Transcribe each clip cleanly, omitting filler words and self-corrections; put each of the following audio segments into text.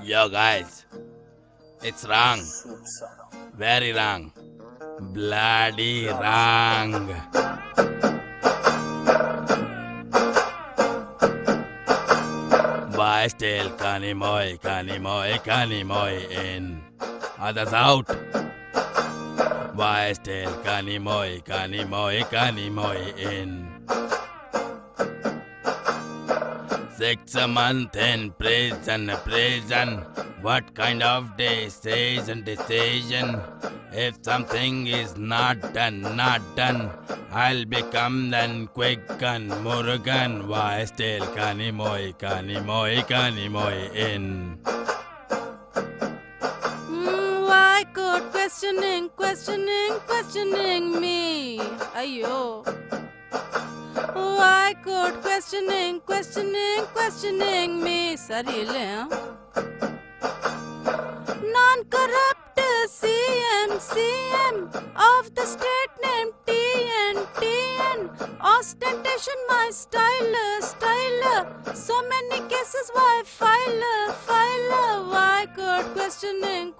Yo guys, it's wrong. Very wrong. Bloody wrong. Boy still kanimoy in. Others out. Boy still kanimoy in. 6 months in prison. What kind of decision? If something is not done, I'll become then quick gun, Murugan. Why still kanimoy in? Why court questioning me? Ayo. Why court questioning me? Sarile, non-corrupt CM of the state named TN. Ostentation my style. So many cases, why file? Why court questioning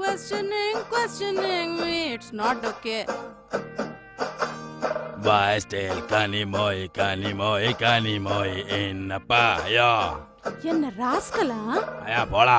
me? It's not okay. Why still kanimoy in pa yo? என்ன ராஸ்கலா? Aya pola.